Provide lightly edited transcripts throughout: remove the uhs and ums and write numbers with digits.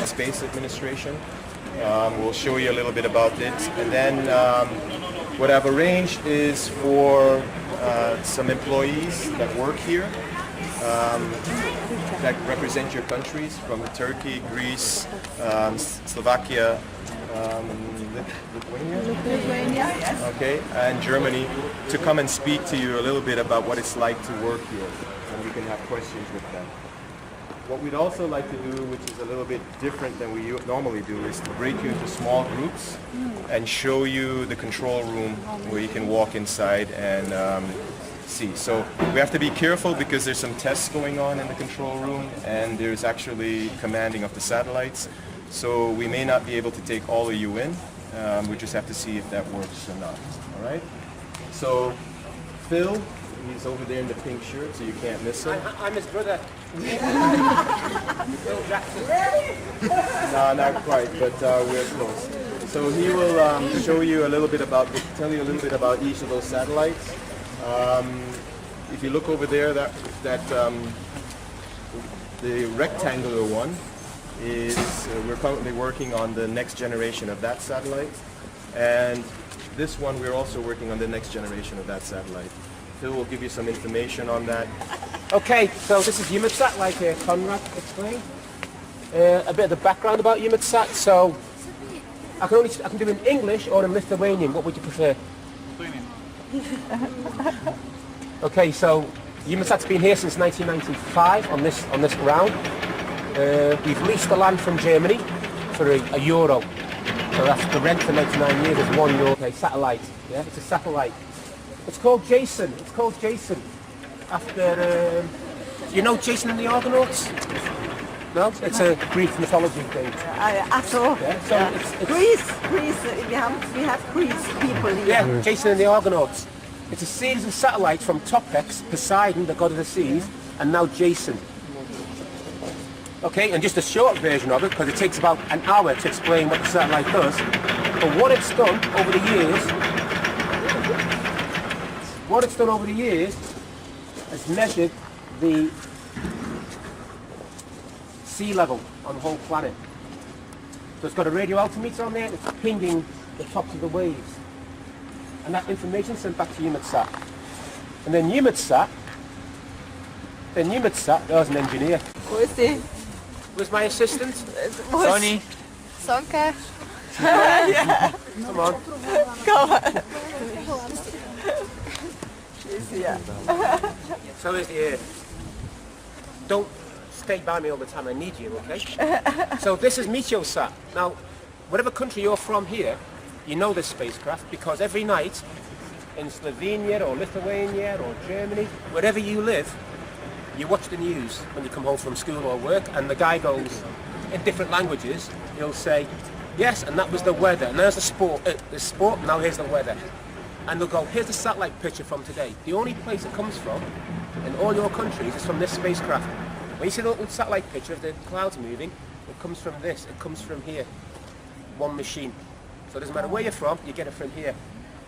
Space administration. We'll show you a little bit about this, and then what I've arranged is for some employees that work here that represent your countries from Turkey, Greece, Slovakia, Lithuania, okay, and Germany, to come and speak to you a little bit about what it's like to work here, and we can have questions with them. What we'd also like to do, which is a little bit different than we normally do, is to break you into small groups and show you the control room where you can walk inside and see. So we have to be careful because there's some tests going on in the control room, and there's actually commanding of the satellites. So we may not be able to take all of you in. We just have to see if that works or not. All right? So Phil, he's over there in the pink shirt, so you can't miss him. I'm his brother. Phil Jackson. No, not quite, but we're close. So he will show you a little bit about, tell you a little bit about each of those satellites. If you look over there, the rectangular one is, we're currently working on the next generation of that satellite. And this one, we're also working on the next generation of that satellite. Phil will give you some information on that. Okay, so this is Eumetsat, like Conrad explained. A bit of the background about Eumetsat. So I can do in English or in Lithuanian. What would you prefer? Lithuanian. Okay, so Eumetsat's been here since 1995 on this ground. We've leased the land from Germany for a euro. So that's the rent for 99 years is €1. Okay, satellite. Yeah, it's a satellite. It's called Jason. It's called Jason. After, you know Jason and the Argonauts? No? It's a Greek mythology thing. Ach so. Yeah, so yeah. It's Greece. We have Greece people here. Yeah, Jason and the Argonauts. It's a series of satellites from Topex, Poseidon, the god of the seas, and now Jason. Okay, and just a short version of it, because it takes about an hour to explain what the satellite does. But what it's done over the years, has measured the sea level on the whole planet. So it's got a radio altimeter on there, and it's pinging the tops of the waves. And that information sent back to Eumetsat. And then Eumetsat, there's an engineer. Wo ist die? Where's my assistant? Sonny. Sonke. Come on. Come on. She's here. So is the Earth. Don't stay by me all the time, I need you, okay? So this is Meteosat. Now, whatever country you're from here, you know this spacecraft because every night in Slovenia or Lithuania or Germany, wherever you live, you watch the news when you come home from school or work, and the guy goes in different languages. He'll say, yes, and that was the weather, and there's the sport, now here's the weather. And they'll go, here's the satellite picture from today. The only place it comes from in all your countries is from this spacecraft. When you see the little satellite picture of the clouds moving, it comes from this, it comes from here. One machine. So it doesn't matter where you're from, you get it from here.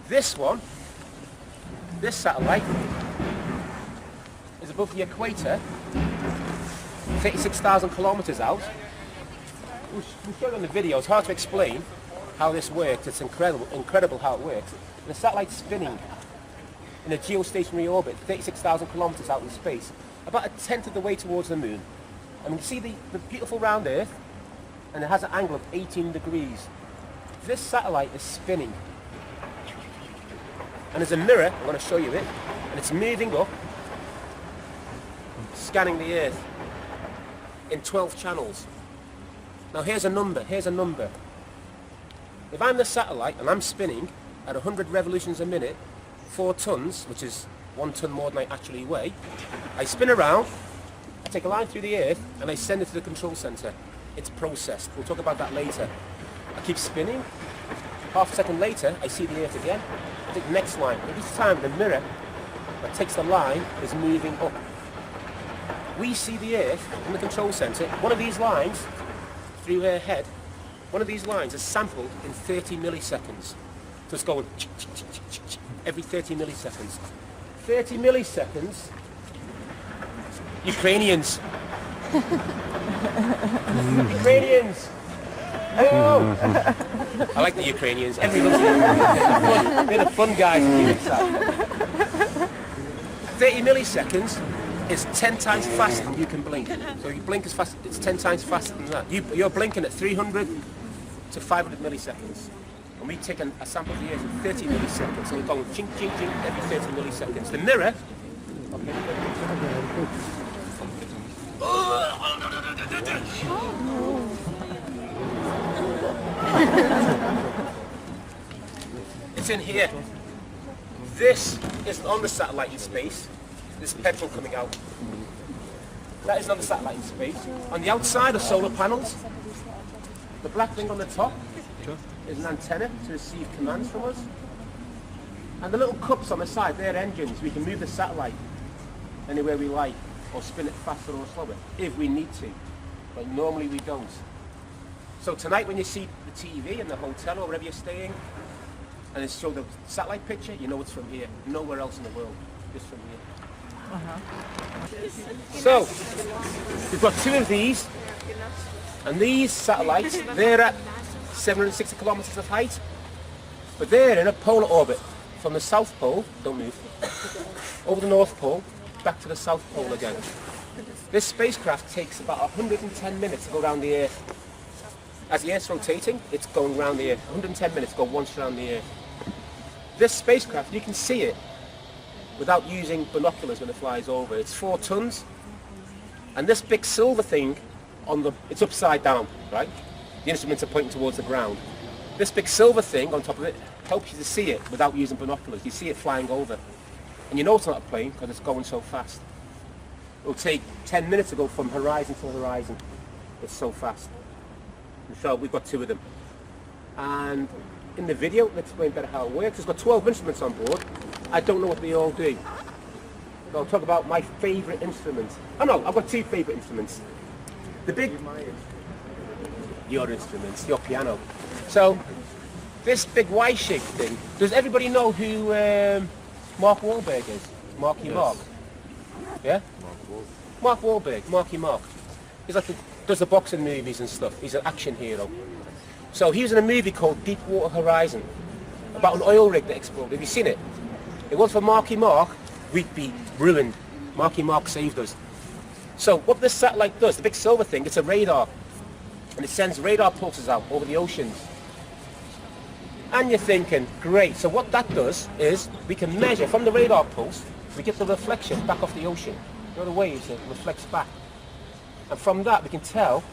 This one, this satellite, is above the equator, 36,000 kilometers out. We'll show you on the video. It's hard to explain how this works. It's incredible how it works. The satellite's spinning in a geostationary orbit, 36,000 kilometers out in space, about a tenth of the way towards the moon. And you can see the beautiful round Earth, and it has an angle of 18 degrees. This satellite is spinning. And there's a mirror, I'm going to show you it, and it's moving up, scanning the Earth in 12 channels. Now here's a number. If I'm the satellite and I'm spinning at 100 revolutions a minute, 4 tons, which is 1 ton more than I actually weigh, I spin around, I take a line through the Earth, and I send it to the control center. It's processed. We'll talk about that later. I keep spinning. Half a second later, I see the Earth again. I take the next line. And each time the mirror that takes the line is moving up. We see the Earth in the control center. One of these lines, through her head, one of these lines is sampled in 30 milliseconds. So it's going every 30 milliseconds. 30 milliseconds. Ukrainians. Ukrainians. Oh. I like the Ukrainians. Everybody loves them. They're the fun guys in Eumetsat. 30 milliseconds is 10 times faster than you can blink. So you blink as fast, it's 10 times faster than that. You're blinking at 300 to 500 milliseconds. And we take a sample of the ears at 30 milliseconds. So we're going chink, chink, chink every 30 milliseconds. The mirror, it's in here. This isn't on the satellite in space. This petrol coming out. That isn't on the satellite in space. On the outside are solar panels. The black thing on the top is an antenna to receive commands from us. And the little cups on the side, they're engines. We can move the satellite anywhere we like, or spin it faster or slower, if we need to. But normally we don't. So tonight when you see the TV in the hotel or wherever you're staying, and it's show the satellite picture, you know it's from here. Nowhere else in the world, just from here. So, we've got two of these, and these satellites, they're at 760 kilometers of height, but they're in a polar orbit from the South Pole, don't move, over the North Pole, back to the South Pole again. This spacecraft takes about 110 minutes to go around the Earth. As the Earth's rotating, it's going around the Earth. 110 minutes to go once around the Earth. This spacecraft, you can see it without using binoculars when it flies over. It's 4 tons, and this big silver thing it's upside down, right? The instruments are pointing towards the ground. This big silver thing on top of it helps you to see it without using binoculars. You see it flying over, and you know it's not a plane because it's going so fast. It'll take 10 minutes to go from horizon to horizon. It's so fast. And so we've got 2 of them. And in the video, let's explain better how it works. It's got 12 instruments on board. I don't know what they all do. So I'll talk about my favourite instrument. Oh no, I've got 2 favourite instruments. The big... Your instruments, your piano. So, this big Y-shaped thing, does everybody know who Mark Wahlberg is? Marky Mark? Yeah? Mark Wahlberg, Marky Mark. He's like does the boxing movies and stuff. He's an action hero. So he was in a movie called Deepwater Horizon about an oil rig that exploded. Have you seen it? It was for Marky Mark, we'd be ruined. Marky Mark saved us. So what this satellite does, the big silver thing, it's a radar. And it sends radar pulses out over the oceans. And you're thinking, great, so what that does is we can measure from the radar pulse, we get the reflection back off the ocean. You know the waves that reflects back. And from that we can tell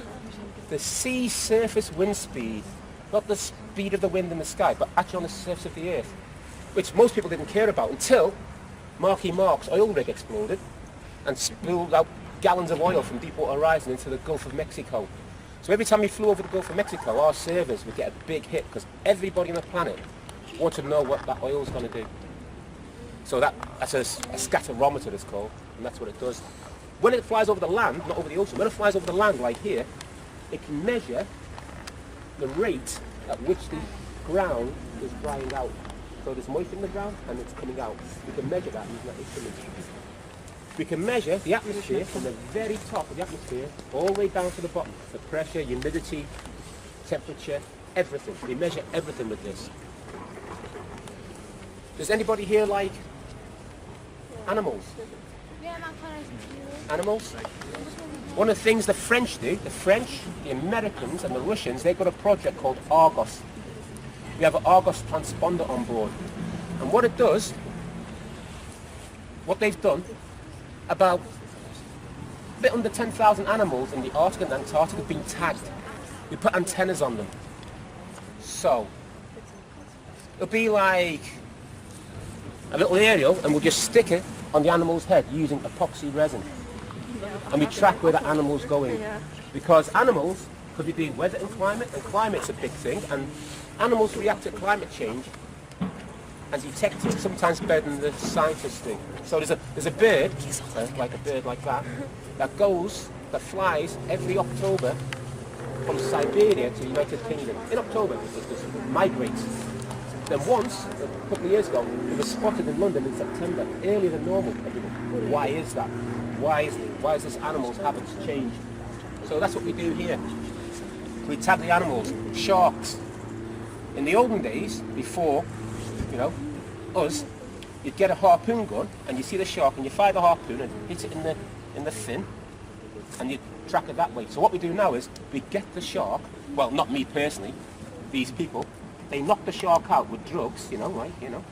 the sea surface wind speed, not the speed of the wind in the sky, but actually on the surface of the earth, which most people didn't care about until Marky Mark's oil rig exploded and spilled out gallons of oil from Deepwater Horizon into the Gulf of Mexico. So every time we flew over the Gulf of Mexico, our servers would get a big hit because everybody on the planet wanted to know what that oil is going to do. So that's a scatterometer it's called, and that's what it does. When it flies over the land, not over the ocean, when it flies over the land like here, it can measure the rate at which the ground is drying out. So there's moisture in the ground and it's coming out. We can measure that using that instrument. We can measure the atmosphere from the very top of the atmosphere all the way down to the bottom. The pressure, humidity, temperature, everything. We measure everything with this. Does anybody here like animals? Animals? One of the things the French do, the French, the Americans and the Russians, they've got a project called Argos. We have an Argos transponder on board. And what it does, what they've done, about a bit under 10,000 animals in the Arctic and Antarctic have been tagged. We put antennas on them. So, it'll be like a little aerial and we'll just stick it on the animal's head using epoxy resin. And we track where the animal's going. Because animals could be doing weather and climate's a big thing, and animals react to climate change and detect it sometimes better than the scientists do. So there's a bird, like a bird like that flies every October from Siberia to the United Kingdom. In October, it just migrates. Then once, a couple of years ago, it was spotted in London in September, earlier than normal. Why is that? Why is this animal's habits changed? So that's what we do here. We tag the animals. Sharks. In the olden days, before, you know, us, you'd get a harpoon gun and you see the shark and you fire the harpoon and hit it in the fin and you track it that way. So what we do now is we get the shark, well, not me personally, these people, they knock the shark out with drugs, you know, right, you know.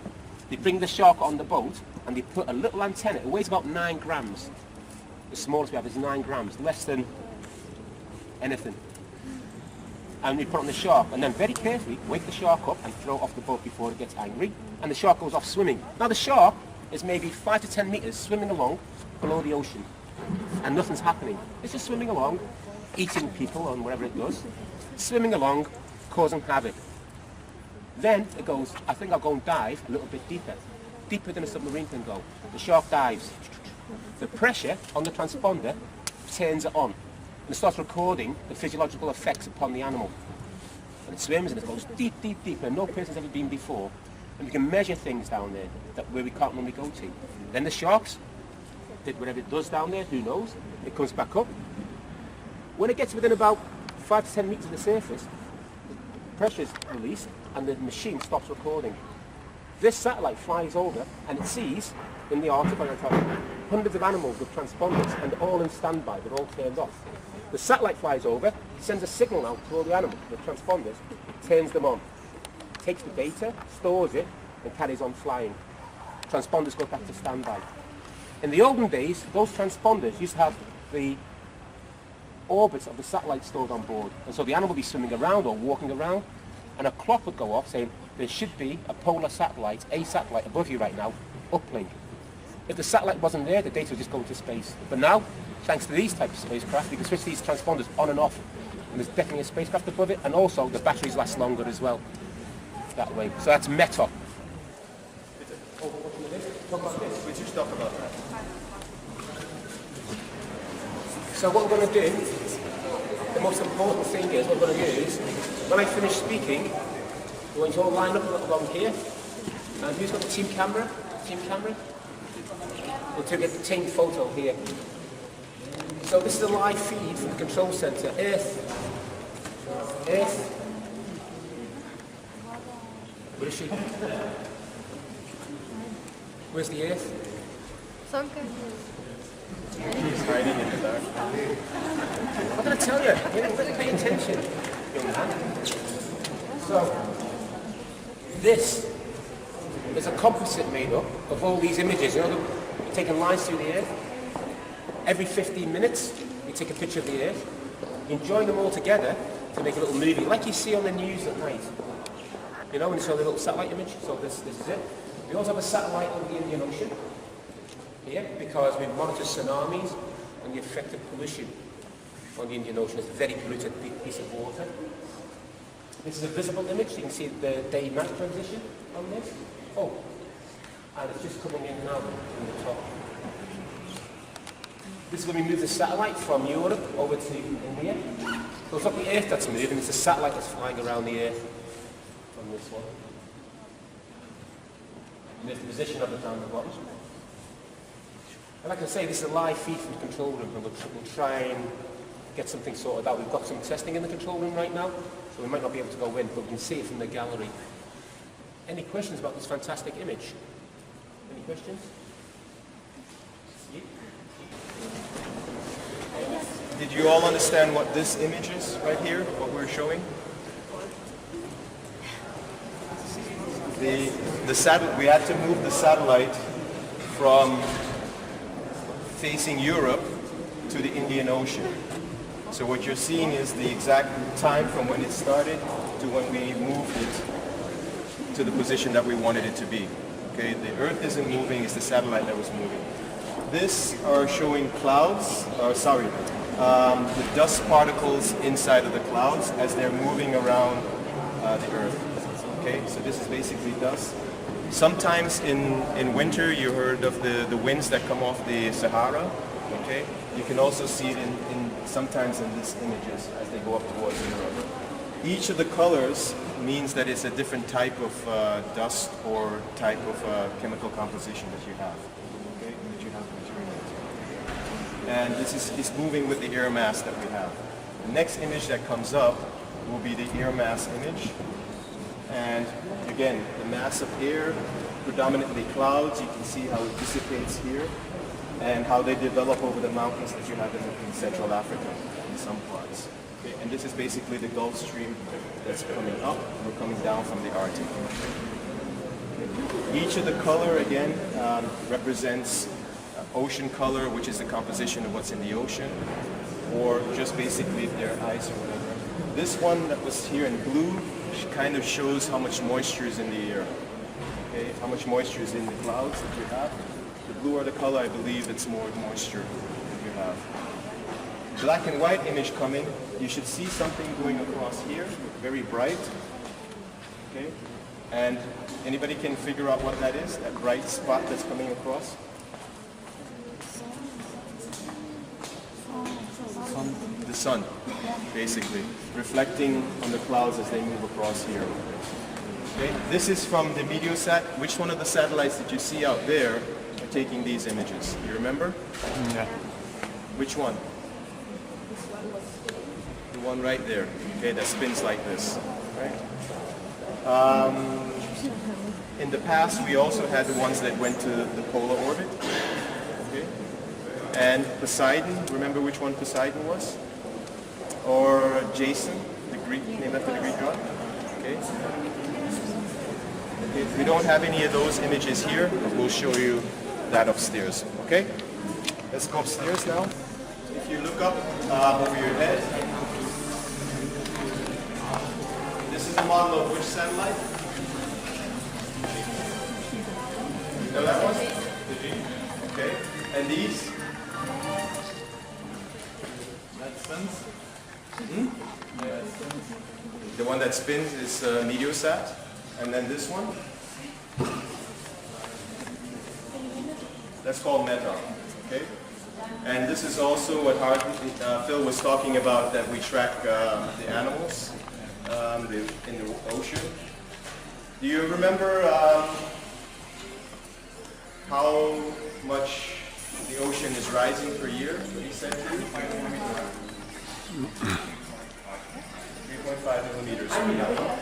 They bring the shark on the boat and they put a little antenna, it weighs about 9 grams. The smallest we have is 9 grams, less than anything. And we put it on the shark and then very carefully wake the shark up and throw it off the boat before it gets angry. And the shark goes off swimming. Now the shark is maybe 5 to 10 meters swimming along below the ocean. And nothing's happening. It's just swimming along, eating people and whatever it does. Swimming along, causing havoc. Then it goes, I think I'll go and dive a little bit deeper. Deeper than a submarine can go. The shark dives. The pressure on the transponder turns it on. And it starts recording the physiological effects upon the animal. And it swims and it goes deep, deep, deep where no person's ever been before. And we can measure things down there where we can't normally go to. Then the sharks did whatever it does down there, who knows? It comes back up. When it gets within about 5 to 10 meters of the surface, the pressure's released and the machine stops recording. This satellite flies over and it sees, in the article I told you, hundreds of animals with transponders and all in standby, they're all turned off. The satellite flies over, sends a signal out to all the animals with transponders, turns them on, takes the data, stores it, and carries on flying. Transponders go back to standby. In the olden days, those transponders used to have the orbits of the satellite stored on board. And so the animal would be swimming around or walking around, and a clock would go off saying, there should be a polar satellite, a satellite above you right now, uplink. If the satellite wasn't there, the data would just go into space. But now, thanks to these types of spacecraft, we can switch these transponders on and off. And there's definitely a spacecraft above it, and also the batteries last longer as well. That way. So that's META. Talk about this. We just talk about that. So what we're going to do, the most important thing is, what we're going to do is, when I finish speaking, we're going to all line up along here. And who's got the team camera? Team camera? We'll take a team photo here. So this is a live feed from the control center. Earth. Where is she? Where's the Earth? She's hiding in the dark. I'm going to tell you. Pay attention, young man. So, this is a composite made up of all these images. You know, we're taking lines through the Earth. Every 15 minutes, we take a picture of the Earth. You join them all together to make a little movie, like you see on the news at night. You know, when you show the little satellite image. So this is it. We also have a satellite over the Indian Ocean here because we monitor tsunamis and the effect of pollution on the Indian Ocean. It's a very polluted piece of water. This is a visible image. You can see the day-night transition on this. Oh, and it's just coming in now from the top. This is when we move the satellite from Europe over to India. So it's not the Earth that's moving, it's the satellite that's flying around the Earth on this one. And there's the position of it down the bottom. And like I say, this is a live feed from the control room, and we'll try and get something sorted out. We've got some testing in the control room right now, so we might not be able to go in, but we can see it from the gallery. Any questions about this fantastic image? Any questions? Did you all understand what this image is right here, what we're showing? The satellite, we had to move the satellite from facing Europe to the Indian Ocean. So what you're seeing is the exact time from when it started to when we moved it to the position that we wanted it to be. Okay, the Earth isn't moving, it's the satellite that was moving. This are showing clouds, the dust particles inside of the clouds as they're moving around the Earth. Okay, so this is basically dust. Sometimes in winter you heard of the winds that come off the Sahara. Okay, you can also see it sometimes in these images as they go up towards Europe. Each of the colors means that it's a different type of dust or type of chemical composition that you have. Okay? That you have material. And this is moving with the air mass that we have. The next image that comes up will be the air mass image. And again, the mass of air, predominantly clouds, you can see how it dissipates here and how they develop over the mountains that you have in Central Africa in some parts. Okay? And this is basically the Gulf Stream that's coming up or coming down from the Arctic. Okay? Each of the color, again, represents ocean color, which is the composition of what's in the ocean, or just basically their ice or whatever. This one that was here in blue kind of shows how much moisture is in the air. Okay? How much moisture is in the clouds that you have. The bluer the color, I believe it's more moisture that you have. Black and white image coming, you should see something going across here, very bright. Okay? And anybody can figure out what that is, that bright spot that's coming across? The sun, basically, reflecting on the clouds as they move across here. Okay? This is from the Meteosat. Which one of the satellites that you see out there are taking these images? You remember? Yeah. Which one? The one right there, okay, that spins like this. Right? In the past, we also had the ones that went to the polar orbit. Okay? And Poseidon, remember which one Poseidon was? Or Jason, the Greek, named after the Greek god? Okay. Okay. We don't have any of those images here, but we'll show you that upstairs. Okay? Let's go upstairs now. If you look up over your head, this is a model of which satellite? You know that one? Okay. And these? That spins? The one that spins is Meteosat. And then this one? That's called Meta. Okay? And this is also what Phil was talking about, that we track the animals in the ocean. Do you remember how much the ocean is rising per year? What he said to you? 3.5 millimeters.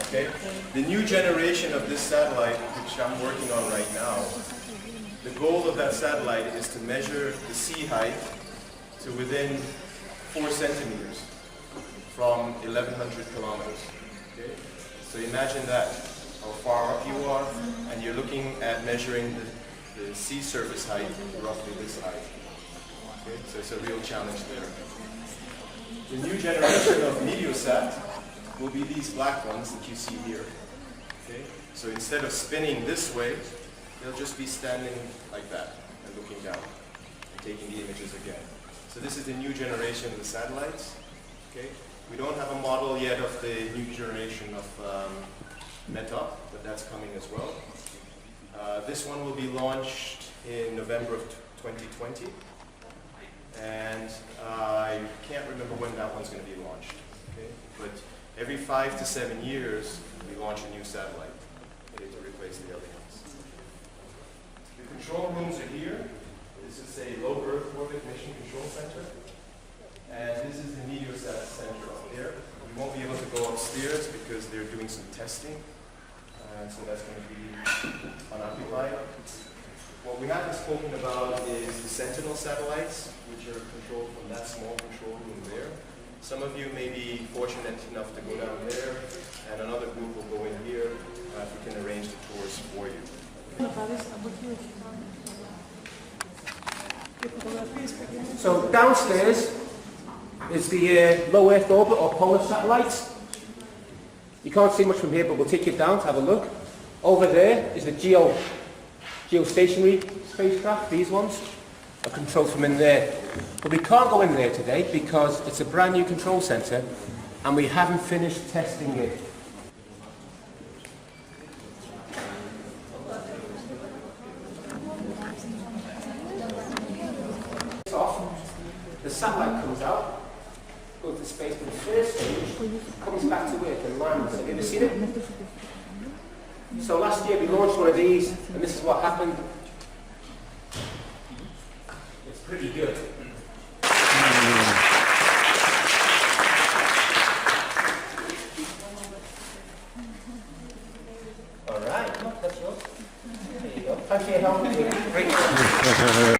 Okay. The new generation of this satellite, which I'm working on right now, the goal of that satellite is to measure the sea height to within 4 centimeters from 1,100 kilometers. Okay? So imagine that, how far up you are, and you're looking at measuring the sea surface height, roughly this height. Okay? So it's a real challenge there. The new generation of Meteosat will be these black ones that you see here. Okay? So instead of spinning this way, they'll just be standing like that and looking down and taking the images again. So this is the new generation of the satellites. Okay? We don't have a model yet of the new generation of Meta, but that's coming as well. This one will be launched in November of 2020. And I can't remember when that one's going to be launched. Okay? But every 5 to 7 years, we launch a new satellite to replace the other ones. The control rooms are here. This is a low Earth orbit mission control center. And this is the Meteosat center up there. We won't be able to go upstairs because they're doing some testing. So that's going to be unoccupied. What we haven't spoken about is the Sentinel satellites, which are controlled from that small control room there. Some of you may be fortunate enough to go down there, and another group will go in here if we can arrange the tours for you. So downstairs is the low Earth orbit or polar satellites. You can't see much from here, but we'll take you down to have a look. Over there is the geostationary spacecraft. These ones are controlled from in there. But we can't go in there today because it's a brand new control center and we haven't finished testing it. It's off. The satellite comes out goes to space, but the first stage comes back to Earth and lands. Have you ever seen it? So last year we launched one of these, and this is what happened. It's pretty good. All right, that's yours. There you go. Thank you for your help.